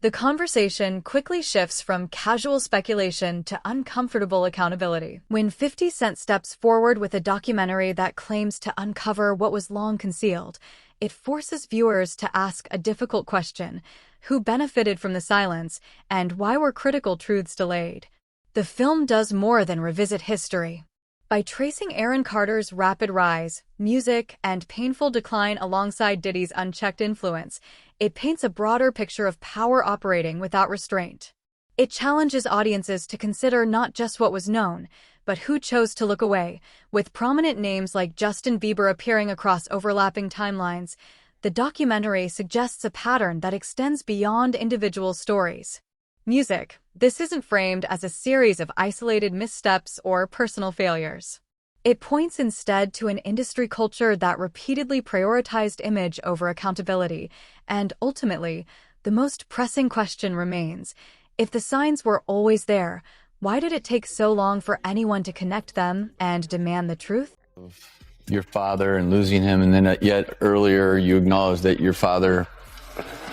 The conversation quickly shifts from casual speculation to uncomfortable accountability. When 50 Cent steps forward with a documentary that claims to uncover what was long concealed, it forces viewers to ask a difficult question: who benefited from the silence, and why were critical truths delayed? The film does more than revisit history. By tracing Aaron Carter's rapid rise, music, and painful decline alongside Diddy's unchecked influence, it paints a broader picture of power operating without restraint. It challenges audiences to consider not just what was known, but who chose to look away. With prominent names like Justin Bieber appearing across overlapping timelines, the documentary suggests a pattern that extends beyond individual stories. Music. This isn't framed as a series of isolated missteps or personal failures. It points instead to an industry culture that repeatedly prioritized image over accountability, and ultimately, the most pressing question remains: if the signs were always there, why did it take so long for anyone to connect them and demand the truth? Your father and losing him, and then yet earlier you acknowledged that your father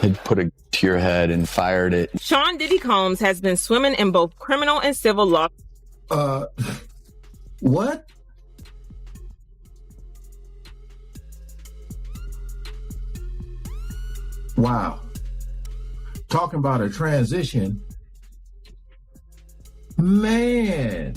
had put a to your head and fired it. Sean Diddy Combs has been swimming in both criminal and civil law. What? Wow. Talking about a transition. Man.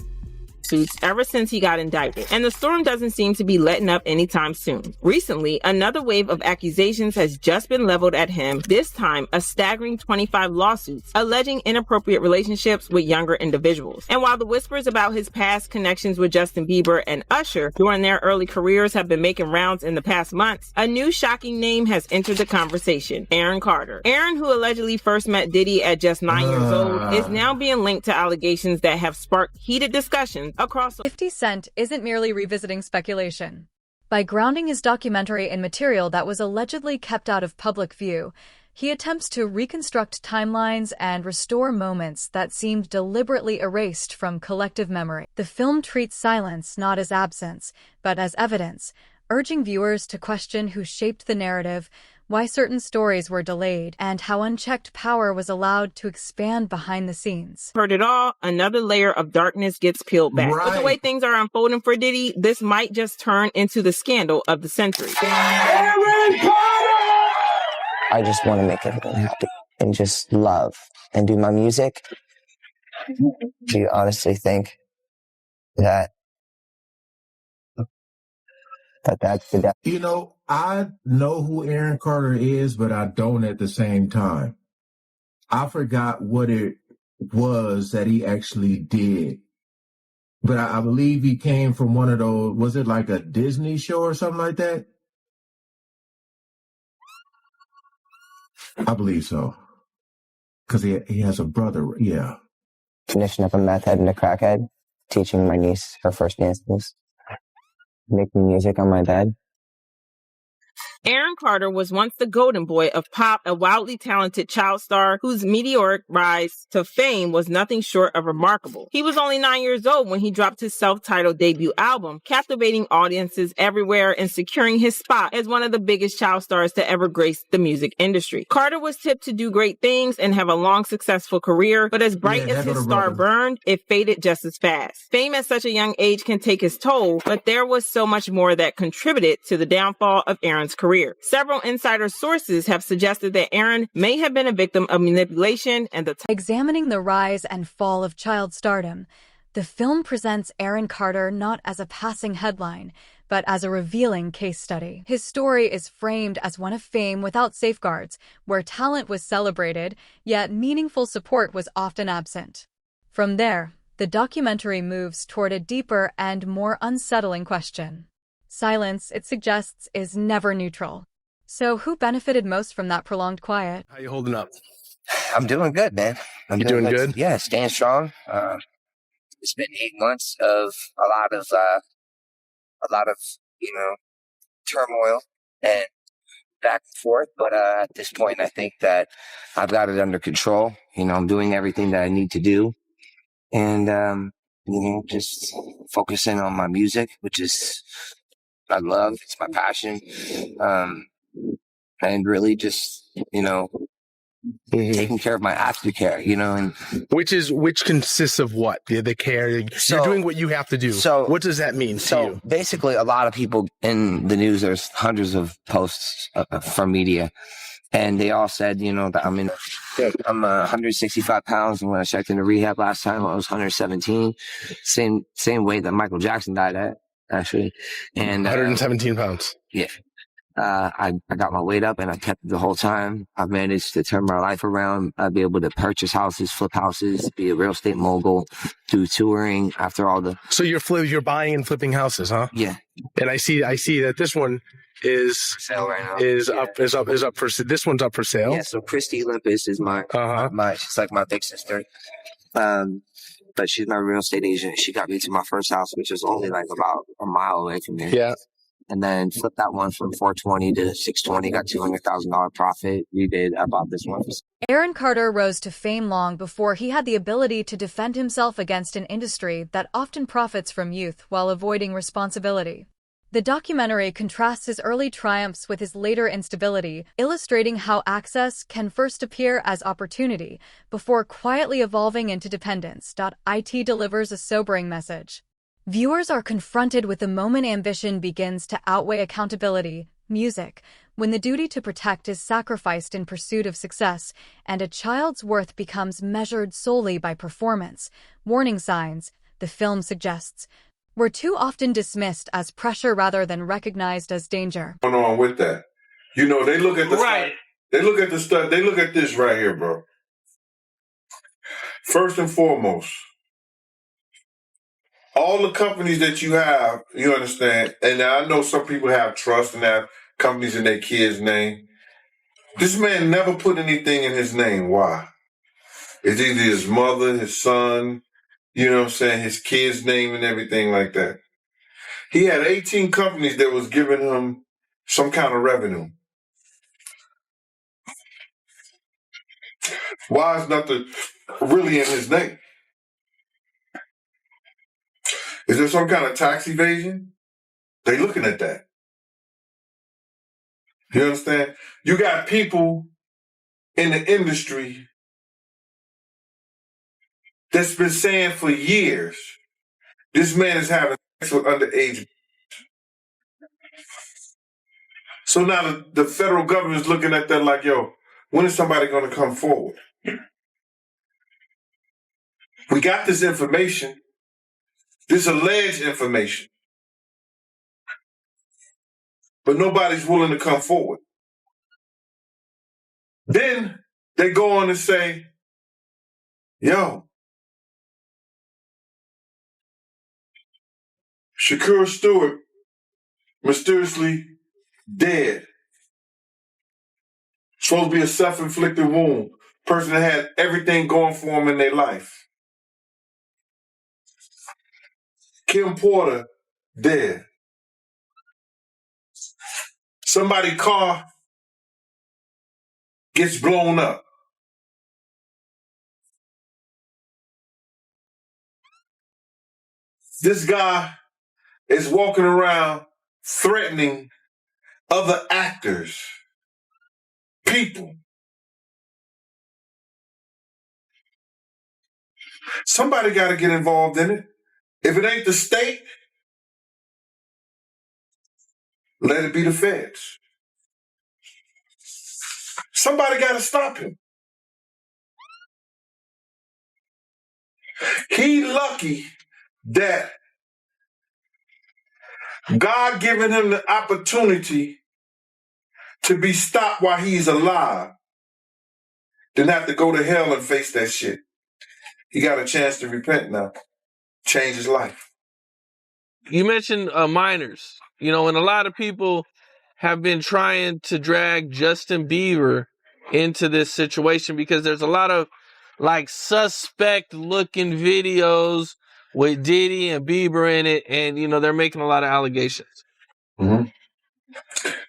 Suits ever since he got indicted, and the storm doesn't seem to be letting up anytime soon. Recently, another wave of accusations has just been leveled at him, this time a staggering 25 lawsuits alleging inappropriate relationships with younger individuals. And while the whispers about his past connections with Justin Bieber and Usher during their early careers have been making rounds in the past months, a new shocking name has entered the conversation: Aaron Carter. Aaron, who allegedly first met Diddy at just 9 years old, is now being linked to allegations that have sparked heated discussions across. 50 Cent isn't merely revisiting speculation. By grounding his documentary in material that was allegedly kept out of public view, he attempts to reconstruct timelines and restore moments that seemed deliberately erased from collective memory. The film treats silence not as absence, but as evidence, urging viewers to question who shaped the narrative, why certain stories were delayed, and how unchecked power was allowed to expand behind the scenes. Heard it all, another layer of darkness gets peeled back. Right. With the way things are unfolding for Diddy, this might just turn into the scandal of the century. Aaron Carter! I just want to make everyone happy and just love and do my music. Do you honestly think that that's the death? You know, I know who Aaron Carter is, but I don't at the same time. I forgot what it was that he actually did. But I believe he came from one of those, was it like a Disney show or something like that? I believe so. Because he has a brother, yeah. Finishing up a meth head and a crackhead, teaching my niece her first dance moves, making music on my bed. Aaron Carter was once the golden boy of pop, a wildly talented child star whose meteoric rise to fame was nothing short of remarkable. He was only 9 years old when he dropped his self-titled debut album, captivating audiences everywhere and securing his spot as one of the biggest child stars to ever grace the music industry. Carter was tipped to do great things and have a long, successful career, but as bright as his star burned, it faded just as fast. Fame at such a young age can take its toll, but there was so much more that contributed to the downfall of Aaron's career. Several insider sources have suggested that Aaron may have been a victim of manipulation and Examining the rise and fall of child stardom, the film presents Aaron Carter not as a passing headline, but as a revealing case study. His story is framed as one of fame without safeguards, where talent was celebrated, yet meaningful support was often absent. From there, the documentary moves toward a deeper and more unsettling question. Silence, it suggests, is never neutral. So who benefited most from that prolonged quiet? How you holding up? I'm doing good, man. You doing good? Yeah, staying strong. It's been 8 months of a lot of turmoil and back and forth. But at this point, I think that I've got it under control. I'm doing everything that I need to do, and just focusing on my music, which is I love. It's my passion, and really just taking care of my aftercare, and which consists of what? The care. You're doing what you have to do. So what does that mean to you? Basically, a lot of people in the news, there's hundreds of posts from media, and they all said, that I'm 165 pounds, and when I checked into rehab last time, I was 117. Same weight that Michael Jackson died at, actually. And 117 pounds. Yeah. I got my weight up and I kept it the whole time. I've managed to turn my life around. I'd be able to purchase houses, flip houses, be a real estate mogul, do touring after all the. So you're buying and flipping houses, huh? Yeah. And I see that this one is for sale right now. Is up for this one's up for sale. Yeah. So Christy Olympus is my she's like my big sister. But she's my real estate agent. She got me to my first house, which is only like about a mile away from here. Yeah. And then flipped that one from 420 to 620, got $200,000 profit. I bought this one. Aaron Carter rose to fame long before he had the ability to defend himself against an industry that often profits from youth while avoiding responsibility. The documentary contrasts his early triumphs with his later instability, illustrating how access can first appear as opportunity before quietly evolving into dependence. It delivers a sobering message. Viewers are confronted with the moment ambition begins to outweigh accountability, music, when the duty to protect is sacrificed in pursuit of success, and a child's worth becomes measured solely by performance. Warning signs, the film suggests, were too often dismissed as pressure rather than recognized as danger. Going on with that? They look at the right. They look at the stuff. They look at this right here, bro. First and foremost, all the companies that you have, you understand, and I know some people have trust and have companies in their kid's name. This man never put anything in his name. Why? It's either his mother, his son, his kid's name and everything like that. He had 18 companies that was giving him some kind of revenue. Why is nothing really in his name? Is there some kind of tax evasion? They looking at that. You understand? You got people in the industry that's been saying for years, this man is having sex with underage. So now the federal government is looking at that like, yo, when is somebody going to come forward? We got this information, this alleged information, but nobody's willing to come forward. Then they go on and say, yo, Shakur Stewart mysteriously dead. Supposed to be a self-inflicted wound. Person that had everything going for him in their life. Kim Porter, dead. Somebody's car gets blown up. This guy is walking around threatening other actors, people. Somebody got to get involved in it. If it ain't the state, let it be the feds. Somebody got to stop him. He lucky that God given him the opportunity to be stopped while he's alive, then have to go to hell and face that shit. He got a chance to repent now, change his life. You mentioned minors, and a lot of people have been trying to drag Justin Bieber into this situation because there's a lot of suspect looking videos with Diddy and Bieber in it, and they're making a lot of allegations. Mm-hmm.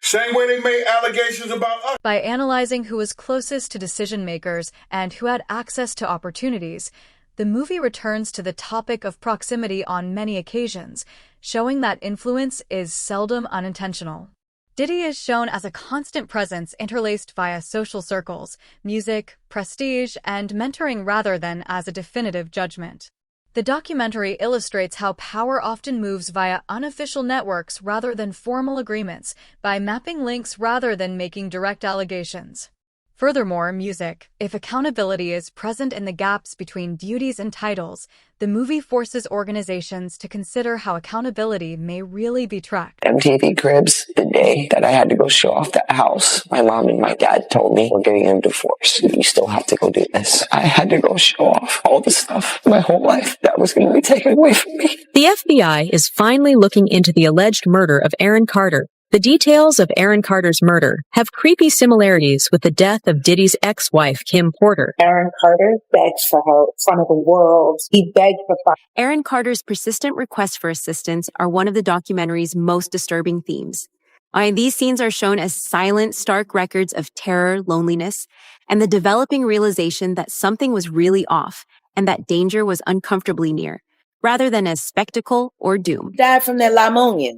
Same way they made allegations about us. By analyzing who was closest to decision makers and who had access to opportunities, the movie returns to the topic of proximity on many occasions, showing that influence is seldom unintentional. Diddy is shown as a constant presence interlaced via social circles, music, prestige, and mentoring rather than as a definitive judgment. The documentary illustrates how power often moves via unofficial networks rather than formal agreements, by mapping links rather than making direct allegations. Furthermore, music. If accountability is present in the gaps between duties and titles, the movie forces organizations to consider how accountability may really be tracked. MTV Cribs, the day that I had to go show off that house, my mom and my dad told me, we're getting a divorce. You still have to go do this. I had to go show off all the stuff my whole life that was going to be taken away from me. The FBI is finally looking into the alleged murder of Aaron Carter. The details of Aaron Carter's murder have creepy similarities with the death of Diddy's ex-wife, Kim Porter. Aaron Carter begged for her in front of the world. He begged for her. Aaron Carter's persistent requests for assistance are one of the documentary's most disturbing themes. These scenes are shown as silent, stark records of terror, loneliness, and the developing realization that something was really off and that danger was uncomfortably near, rather than as spectacle or doom. Died from that pneumonia.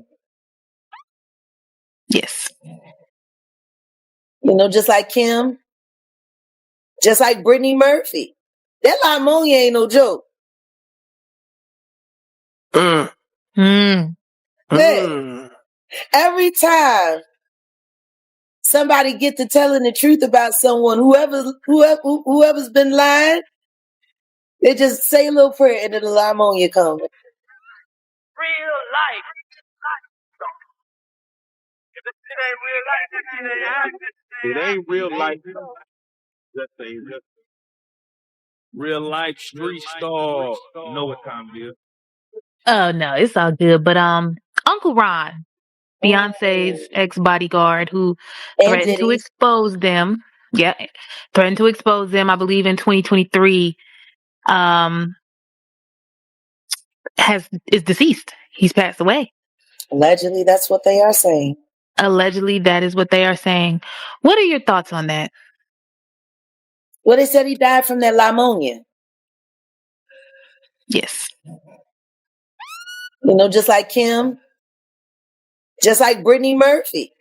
Yes. You know, just like Kim, just like Brittany Murphy. That pneumonia ain't no joke. Yeah. Every time somebody get to telling the truth about someone, whoever's been lying, they just say a little prayer and then the pneumonia comes. Real life. It ain't real life. Just real life street star. You know what time it is. Oh no, it's all good. But Uncle Ron, Beyonce's ex-bodyguard, who threatened to expose them. Yeah, threatened to expose them. I believe in 2023. Is deceased. He's passed away. Allegedly, that's what they are saying. Allegedly, that is what they are saying. What are your thoughts on that? Well, they said he died from that pneumonia. Yes. You know, just like Kim, just like Brittany Murphy.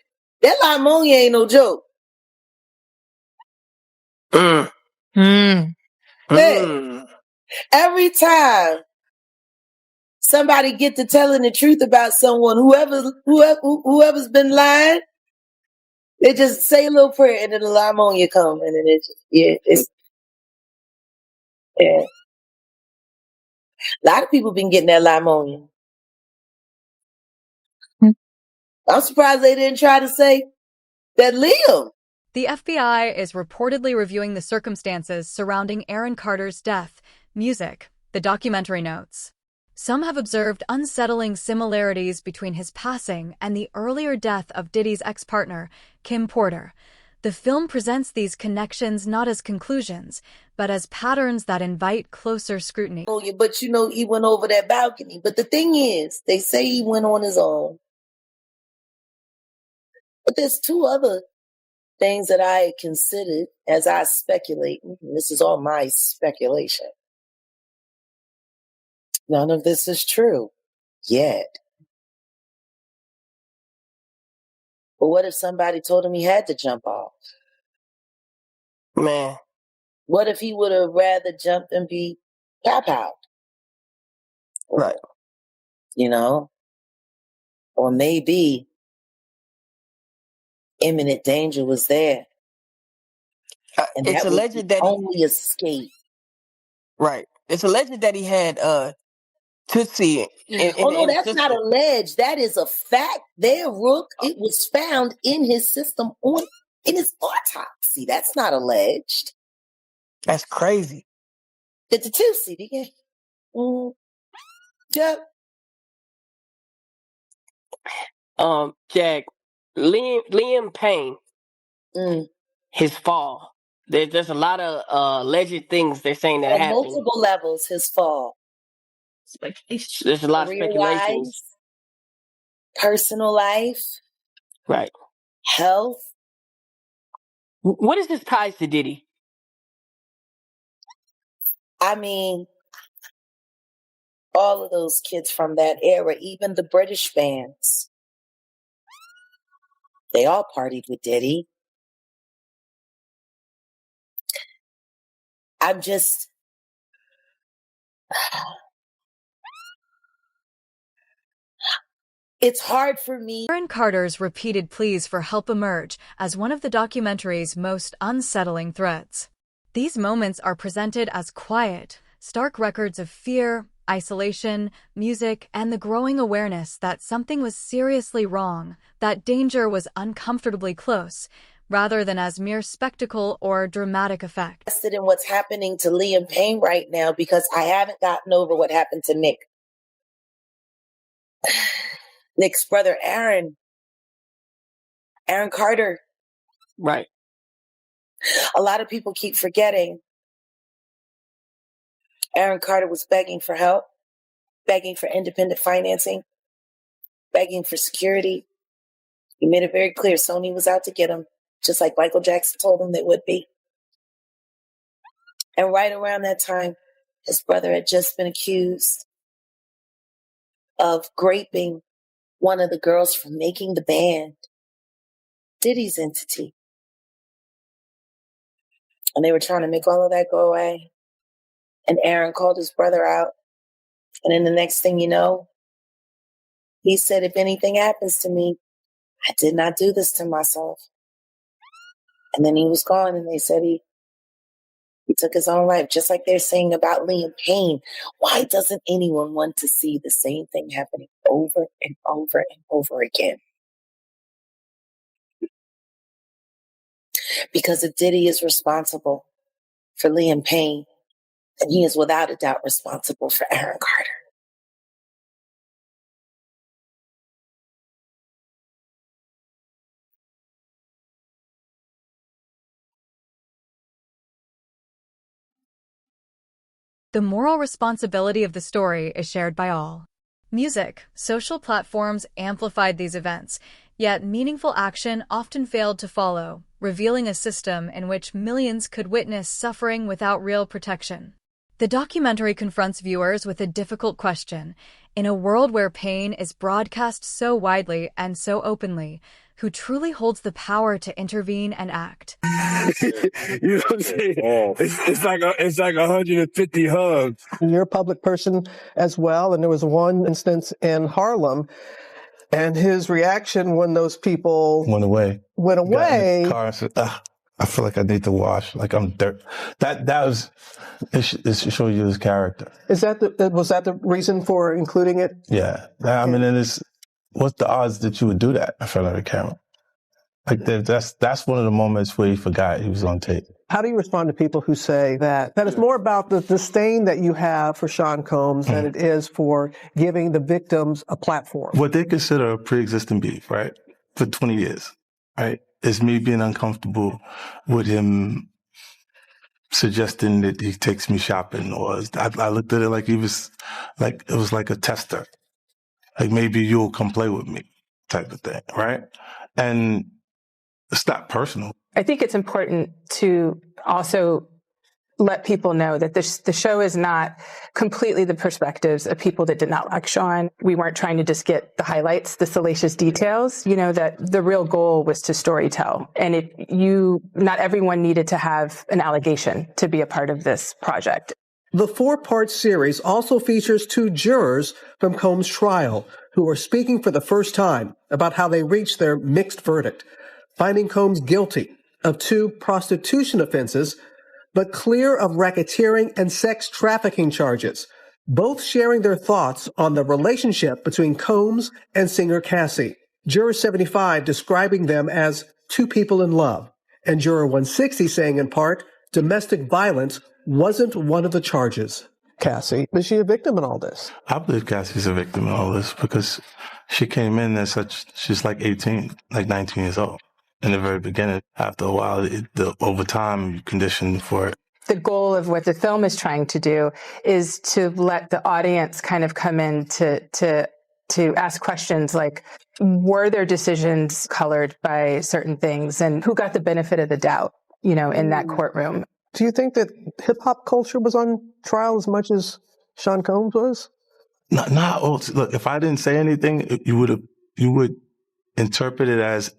That pneumonia ain't no joke. Yeah. Every time somebody get to telling the truth about someone, whoever's been lying, they just say a little prayer and then the pneumonia comes, and then yeah. A lot of people been getting that pneumonia. I'm surprised they didn't try to say that Liam. The FBI is reportedly reviewing the circumstances surrounding Aaron Carter's death. Music, the documentary notes. Some have observed unsettling similarities between his passing and the earlier death of Diddy's ex-partner, Kim Porter. The film presents these connections not as conclusions, but as patterns that invite closer scrutiny. But you know, he went over that balcony. But the thing is, they say he went on his own. But there's two other things that I considered as I speculate. This is all my speculation. None of this is true yet. But what if somebody told him he had to jump off? Man. What if he would have rather jumped and be tap out? Right. You know? Or maybe imminent danger was there. And it's alleged that only escape. Right. It's alleged that he had Tootsie. No, that's not alleged. That is a fact. There, Rook. It was found in his system in his autopsy. That's not alleged. That's crazy. It's a Tootsie, yeah. Yep. Jack, Liam Payne, his fall. There's a lot of alleged things they're saying that happened. On multiple levels, his fall. There's a lot of speculations. Personal life. Right. Health. What is his ties to Diddy? I mean, all of those kids from that era, even the British bands. They all partied with Diddy. I'm just... It's hard for me. Aaron Carter's repeated pleas for help emerge as one of the documentary's most unsettling threads. These moments are presented as quiet, stark records of fear, isolation, music, and the growing awareness that something was seriously wrong, that danger was uncomfortably close, rather than as mere spectacle or dramatic effect. I'm interested in what's happening to Liam Payne right now because I haven't gotten over what happened to Nick. Nick's brother, Aaron Carter. Right. A lot of people keep forgetting Aaron Carter was begging for help, begging for independent financing, begging for security. He made it very clear Sony was out to get him, just like Michael Jackson told him they would be. And right around that time, his brother had just been accused of graping one of the girls from making the band, Diddy's entity. And they were trying to make all of that go away. And Aaron called his brother out. And then the next thing you know, he said, if anything happens to me, I did not do this to myself. And then he was gone, and they said he took his own life, just like they're saying about Liam Payne. Why doesn't anyone want to see the same thing happening over and over and over again? Because if Diddy is responsible for Liam Payne, then he is without a doubt responsible for Aaron Carter. The moral responsibility of the story is shared by all. Music, social platforms amplified these events, yet meaningful action often failed to follow, revealing a system in which millions could witness suffering without real protection. The documentary confronts viewers with a difficult question. In a world where pain is broadcast so widely and so openly, who truly holds the power to intervene and act? You know what I'm saying? It's like 150 hugs. You're a public person as well, and there was one instance in Harlem, and his reaction when those people went away. Got in his car and said, I feel like I need to wash, like I'm dirt. That was, it show you his character. Was that the reason for including it? Yeah. I mean, what's the odds that you would do that in front of a camera? Like that's one of the moments where he forgot he was on tape. How do you respond to people who say that it's more about the disdain that you have for Sean Combs than it is for giving the victims a platform? What they consider a pre-existing beef, right, for 20 years, right, is me being uncomfortable with him suggesting that he takes me shopping, or I looked at it like it was like a tester. Like maybe you'll come play with me type of thing, right? And it's not personal. I think it's important to also let people know that the show is not completely the perspectives of people that did not like Sean. We weren't trying to just get the highlights, the salacious details, you know, that the real goal was to storytell. And not everyone needed to have an allegation to be a part of this project. The 4-part series also features 2 jurors from Combs' trial who are speaking for the first time about how they reached their mixed verdict, finding Combs guilty of 2 prostitution offenses, but clear of racketeering and sex trafficking charges, both sharing their thoughts on the relationship between Combs and singer Cassie. Juror 75 describing them as 2 people in love, and Juror 160 saying in part, domestic violence wasn't one of the charges. Cassie, is she a victim in all this? I believe Cassie's a victim in all this because she came in she's like 18, like 19 years old. In the very beginning, after a while, over time, you condition for it. The goal of what the film is trying to do is to let the audience kind of come in to ask questions like, were their decisions colored by certain things, and who got the benefit of the doubt, you know, in that courtroom? Do you think that hip-hop culture was on trial as much as Sean Combs was? Look, if I didn't say anything, you would interpret it as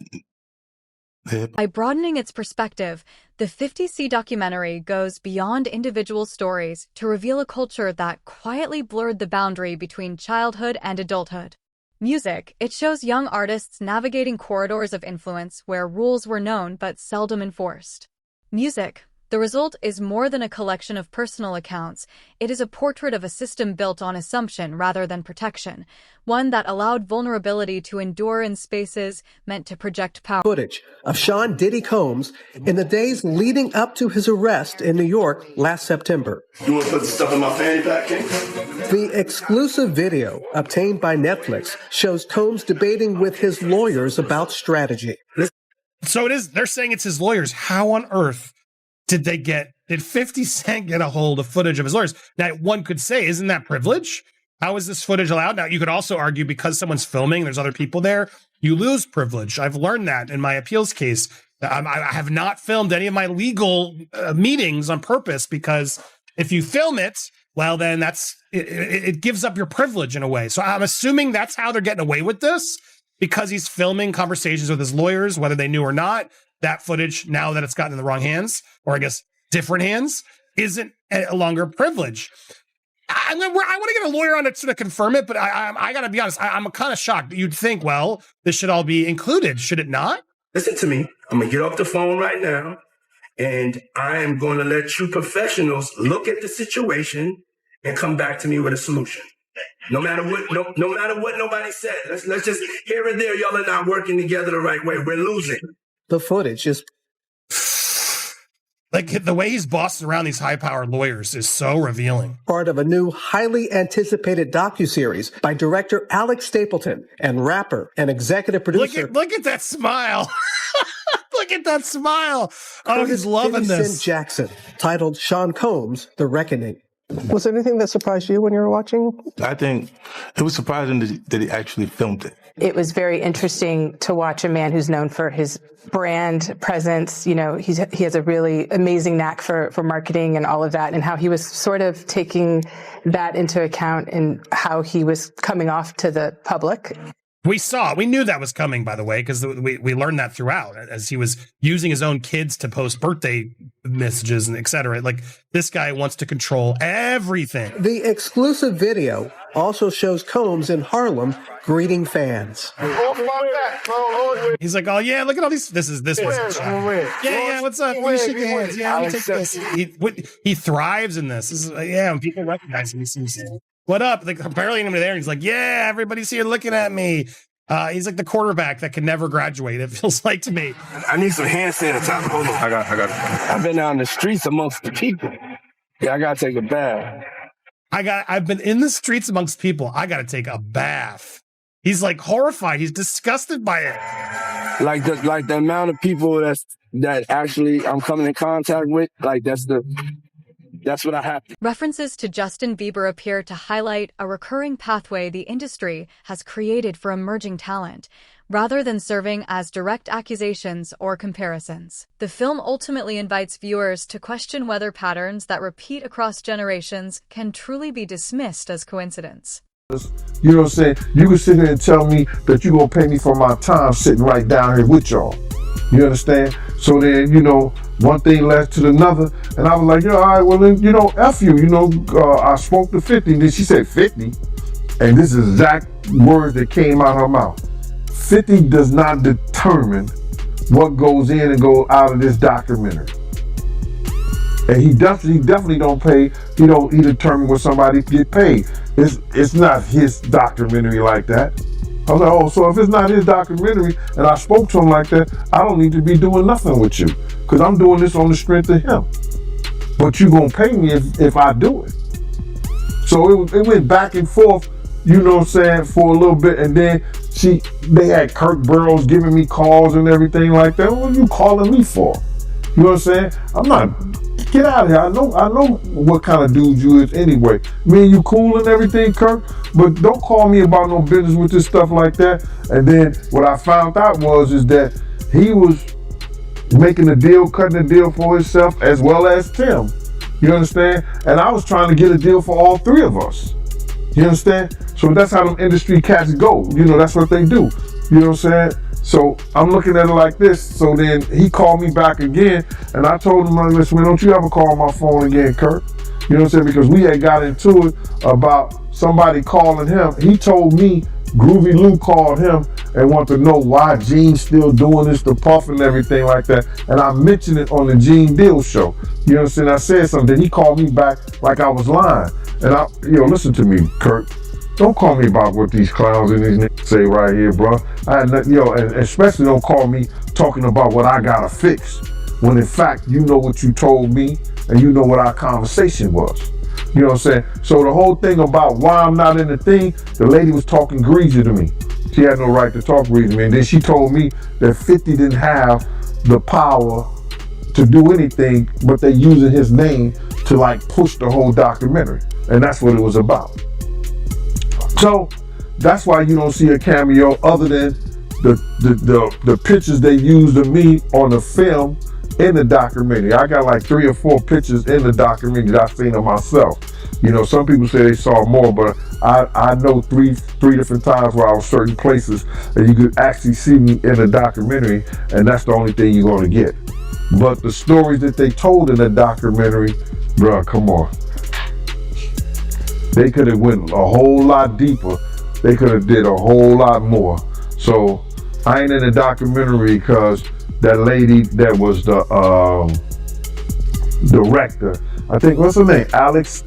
By broadening its perspective, the 50C documentary goes beyond individual stories to reveal a culture that quietly blurred the boundary between childhood and adulthood. Music, it shows young artists navigating corridors of influence where rules were known but seldom enforced. Music, the result is more than a collection of personal accounts. It is a portrait of a system built on assumption rather than protection, one that allowed vulnerability to endure in spaces meant to project power. Footage of Sean Diddy Combs in the days leading up to his arrest in New York last September. You want to put the stuff in my fanny pack, King? The exclusive video obtained by Netflix shows Combs debating with his lawyers about strategy. So they're saying it's his lawyers. How on earth did 50 Cent get a hold of footage of his lawyers? Now, one could say, isn't that privilege? How is this footage allowed? Now, you could also argue because someone's filming, there's other people there, you lose privilege. I've learned that in my appeals case. I have not filmed any of my legal meetings on purpose because if you film it, well, then it gives up your privilege in a way. So I'm assuming that's how they're getting away with this, because he's filming conversations with his lawyers, whether they knew or not. That footage, now that it's gotten in the wrong hands, or I guess different hands, isn't a longer privilege. I want to get a lawyer on it to confirm it, but I got to be honest, I'm kind of shocked. You'd think, well, this should all be included. Should it not? Listen to me. I'm going to get off the phone right now, and I am going to let you professionals look at the situation and come back to me with a solution. No matter what, no matter what nobody said. Let's just, here and there, y'all are not working together the right way. We're losing. The footage is... Like, the way he's bossing around these high-powered lawyers is so revealing. Part of a new, highly anticipated docuseries by director Alex Stapleton and rapper and executive producer... Look at that smile. Look at that smile. Oh, he's loving this. Jackson, titled Sean Combs, The Reckoning. Was there anything that surprised you when you were watching? I think it was surprising that he actually filmed it. It was very interesting to watch a man who's known for his brand presence. You know, he has a really amazing knack for marketing and all of that, and how he was sort of taking that into account in how he was coming off to the public. We knew that was coming, by the way, because we learned that throughout as he was using his own kids to post birthday messages and et cetera. Like, this guy wants to control everything. The exclusive video also shows Combs in Harlem greeting fans. He's like, oh yeah, look at all these. This was. Yeah, what's up? Will you shake your hands? Yeah, let me take this. He thrives in this. This is, when people recognize him, he seems. What up? Like, barely anybody there. He's like, yeah, everybody's here looking at me. He's like the quarterback that can never graduate, it feels like to me. I need some hand sanitizer. Hold on. I got it. I've been out in the streets amongst the people. Yeah, I got to take a bath. I've been in the streets amongst people. I got to take a bath. He's like horrified. He's disgusted by it. Like the amount of people that actually I'm coming in contact with, like that's what I have to. References to Justin Bieber appear to highlight a recurring pathway the industry has created for emerging talent, rather than serving as direct accusations or comparisons. The film ultimately invites viewers to question whether patterns that repeat across generations can truly be dismissed as coincidence. You know what I'm saying? You can sit here and tell me that you're going to pay me for my time sitting right down here with y'all. You understand? So then, one thing led to another, and I was like, all right, well then, F you, I spoke to 50, then she said 50, and this is exact words that came out of her mouth. 50 does not determine what goes in and goes out of this documentary. And he definitely don't pay, he determine what somebody get paid. It's not his documentary like that. I was like, oh, so if it's not his documentary and I spoke to him like that, I don't need to be doing nothing with you because I'm doing this on the strength of him. But you gonna pay me if I do it. So it went back and forth, for a little bit, and then they had Kirk Burrows giving me calls and everything like that. What are you calling me for? You know what I'm saying? I'm not. Get out of here. I know what kind of dude you is anyway. Me and you cool and everything, Kirk, but don't call me about no business with this stuff like that. And then what I found out is that he was making a deal, cutting a deal for himself as well as Tim. You understand? And I was trying to get a deal for all three of us. You understand? So that's how them industry cats go. That's what they do. You know what I'm saying? So I'm looking at it like this. So then he called me back again, and I told him, listen, man, don't you ever call my phone again, Kurt. You know what I'm saying? Because we had got into it about somebody calling him. He told me Groovy Lou called him and wanted to know why Gene's still doing this, the puff and everything like that. And I mentioned it on the Gene Deal show. You know what I'm saying? I said something. Then he called me back like I was lying. And listen to me, Kurt. Don't call me about what these clowns and these niggas say right here, bro. And especially don't call me talking about what I gotta fix. When in fact, you know what you told me and you know what our conversation was. You know what I'm saying? So the whole thing about why I'm not in the thing, the lady was talking greasy to me. She had no right to talk greasy to me. And then she told me that 50 didn't have the power to do anything, but they using his name to like push the whole documentary. And that's what it was about. So that's why you don't see a cameo other than the pictures they used of me on the film in the documentary. I got like 3 or 4 pictures in the documentary that I've seen of myself. You know, some people say they saw more, but I know three different times where I was certain places and you could actually see me in the documentary, and that's the only thing you're going to get. But the stories that they told in the documentary, bruh, come on. They could have went a whole lot deeper. They could have did a whole lot more. So I ain't in the documentary because that lady that was the director, I think, what's her name? Alex